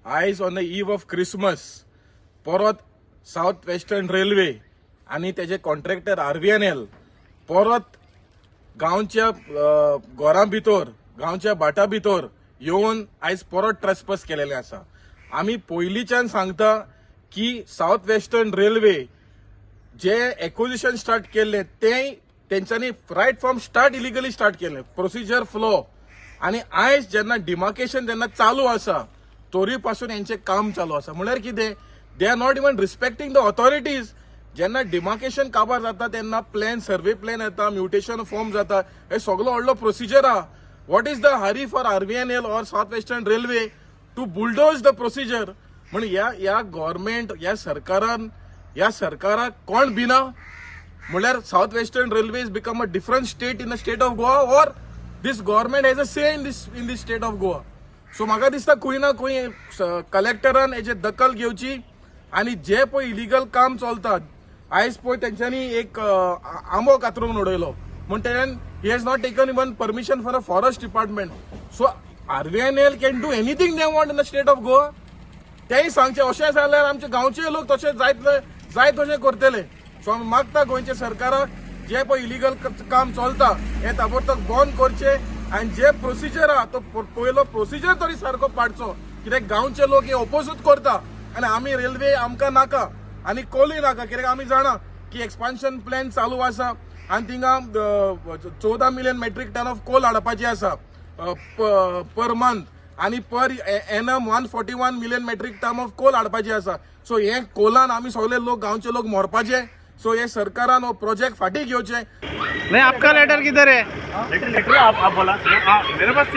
आयज on the eve of Christmas परत south western railway आणि त्याचे कॉन्ट्रॅक्टर RVNL परत गांवच्या घरां भितर गांवच्या भाटा भितर येवन आयज परत ट्रेसपास केलेले आसा. आमी पयलींच्यान सांगता की साउथ वेस्टर्न रेल्वे जे एक्विजिशन स्टार्ट केले ते तेंच्यांनी right from start illegally start केले, प्रोसिजर फ्लो. आणि आयज जेन्ना डिमार्केशन जेन्ना चालू आसा तोरी पासून यांचे काम चालू आसा. म्हळ्यार कितें, they are not even respecting the authorities. जेन्ना डिमार्केशन काबार जाता तेन्ना प्लॅन सर्वे प्लॅन येता, म्युटेशन फॉर्म जाता, हे सगळो व्हडलो प्रोसिजर आहा. What is the hurry for RVNL or south western railway to bulldoze the procedure. म्हण ह्या गव्हर्नमेंट ह्या सरकाराक कोण भिना. म्हळ्यार south western railway is become a different state in the state of Goa or this government has a say in this state of Goa. So म्हाका दिसता खंय ना खंय कलेक्टरान हेची दखल घेवची आणि जे पळय इलिगल काम चलता आयज पळय तेंच्यांनी एक आंबो कातरून उडयलो म्हण तेणेन he has not taken even permission for a forest department. So RVNL can do anything they want in the state of Goa. तेय सांगचे अशें जाल्यार आमचे गांवचे लोक तशें जाय तशें करतले. सो आमी मागता गोंयच्या सरकाराक जे पळय इलिगल काम चलता हे ताबडतोब बंद करचे आणि जे प्रोसिजर आहा तो पयलो प्रोसिजर तरी सारको पाडचो. कित्याक गांवचे लोक हे ओपोजूच करता आणि आमी रेल्वे आमकां नाका आणि कोलूय नाका. कित्याक आमी जाणा की एक्सपान्शन प्लॅन चालू आसा आणि थिंगा 14 million metric ton of coal हाडपाचे आसा पर मंथ आणि per annum 141 million metric ton of coal हाडपाचे आसा. सो हे कोलान आमी सगळे लोक गांवचे लोक मरपाचे. सो हे सरकारान हो प्रोजेक्ट फाटी घेवचे. नहीं, आपका लेटर किधर है? लेटर आप बोला मेरे पास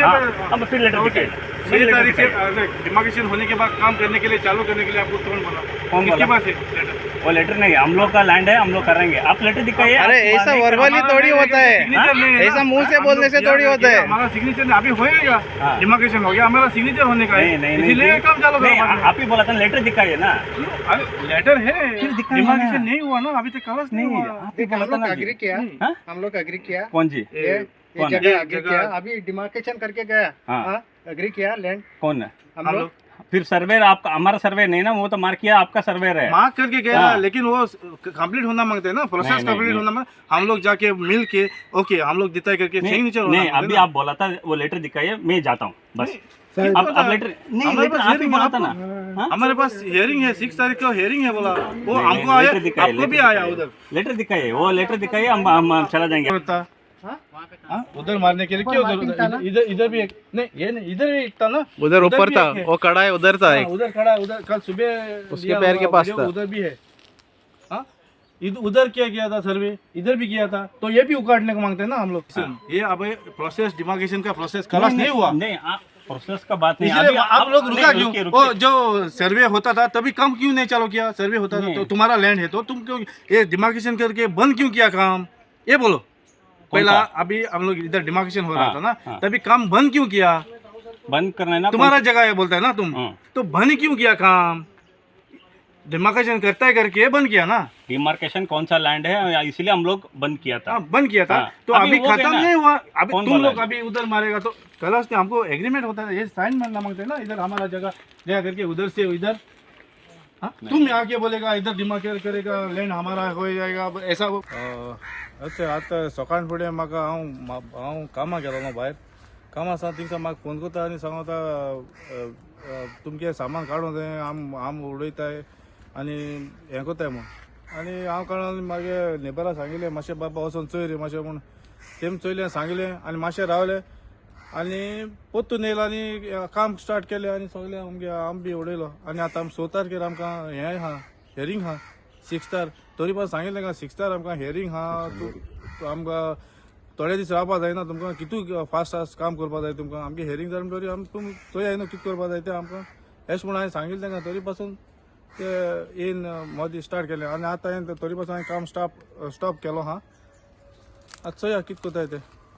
अब फिर लेटर ओके 6 तारीख से डिमार्केशन होने के बाद काम करने के लिए चालू करने के लिए आपको कौन बोला? किसके पास है लेटर? वो लेटर नहीं, हम लोग का लैंड है, हम लोग करेंगे. आप लेटर दिखाइए. अरे ऐसा वर्बली थोड़ी होता है, ऐसा मुंह से बोलने से थोड़ी होता है. हमारा सिग्नेचर अभी होएगा, डिमार्केशन हो गया, हमारा सिग्नेचर होने का है, इसीलिए काम चालू करो. आप ही बोला था लेटर दिखाइए ना. लेटर है, डिमार्केशन नहीं हुआ ना अभी तक. कागज नहीं हुआ. आप ही बोला था ना. एग्री किया, हम लोग एग्री किया. कौन जी? ये जगह एग्री किया. अभी डिमार्केशन करके गया. हाँ. एग्री किया लैंड कौन है? हम लोग. फिर सर्वेयर आपका, हमारा सर्वे नहीं ना, वो तो मार्क किया आपका सर्वेयर है. मार्क करके गया. हाँ. लेकिन वो कंप्लीट होना मांगते हैं ना, प्रोसेस नहीं, कंप्लीट होना मांगते. हम लोग जाके मिल के ओके हम लोग देता है करके सिग्नेचर नहीं, अभी आप बोला था वो लेटर दिखाइए, मैं जाता हूँ बस. अब लेटर नहीं, लेटर आप ही बोला था ना. हाँ? हमारे पास हियरिंग है 6 तारीख को हियरिंग है बोला. वो हमको आया, आपको भी आया उधर. लेटर दिखाइए, वो लेटर दिखाइए, हम चला जाएंगे. उधर मारने के लिए क्यों इधर भी एक नहीं, ये नहीं, इधर भी एक था ना. उधर ऊपर भी था, एक है. वो कड़ा है उधर था. एक उधर खड़ा, उधर कल सुबह उसके दिया पैर के हुआ पास वीडियो था. उधर भी है. हाँ, उधर क्या किया था सर्वे, इधर भी किया था. तो ये भी उखाड़ने को मांगते हैं ना हम लोग. ये अब प्रोसेस डिमार्केशन का प्रोसेस खलास नहीं हुआ. नहीं, प्रोसेस का बात नहीं. इसलिए आप लोग रुका नहीं, क्यों? रुकिए. वो जो सर्वे होता था तभी काम क्यों नहीं चालू किया? सर्वे होता था तो तुम्हारा लैंड है तो तुम क्यों ये डिमार्केशन करके बंद क्यों किया काम? ये बोलो. पहला अभी हम लोग इधर डिमार्केशन हो रहा था ना, तभी काम बंद क्यों किया? बंद करना है ना, तुम्हारा जगह है बोलता है ना तुम, हाँ. तो बंद क्यों किया काम? डिमार्केशन करता है करके बंद किया ना. डिमार्केशन कौन सा लैंड है इसीलिए हम लोग बंद किया था. हाँ, बंद किया था. हाँ. तो अभी अभी हो गया खत्म ना. नहीं हुआ. अभी कौन तुम बोला लोग है? अभी उधर मारेगा तो कल से हमको एग्रीमेंट होता है, ये साइन मारना मांगते हैं ना. इधर हमारा जगह जगह करके उधर से इधर. हाँ, तुम आके बोलेगा इधर डिमार्केट करेगा लैंड हमारा हो जाएगा ऐसा. अच्छा आता सकाळ फुडें म्हाका हांव कामाक गेलो न्हू भायर. कामा आसा थिंगा म्हाका फोन करता आनी सांगता तुमचें सामान काडून जाय, आम उडयताय आनी हें कोताय म्हूण. आनी हांव काडून मागे नेबराक सांगिल्लें मातशें बाबा वचून चोय रे मातशें म्हूण. तेम चोयलें सांगिल्लें आनी मातशें रावलें आनी पोत्तून येयलो आनी काम स्टार्ट केलें आनी सगळें आमगे आम बी उडयलो. आनी आतां आमी 6 तारखेर आमकां हें आहा हियरींग आहा 6 तार. तरी पण सांगिल्लें का 6 तार आमकां हियरींग आहा. आमकां थोडे दीस रावपा जायना. तुमकां कितू फास्ट काम करपा जाय तुमकां. आमगे हियरींग जावन तरी तुमी थंय आयना कितें करपा जाय तें आमकां अशें म्हूण हांवें सांगिल्लें तांकां. तरी पासून ते येवन मोदी स्टार्ट केलें आनी आतां हांवें तरी पासून हांवें काम स्टॉप केलो आहा. आतां चोया कितें कोताय तें.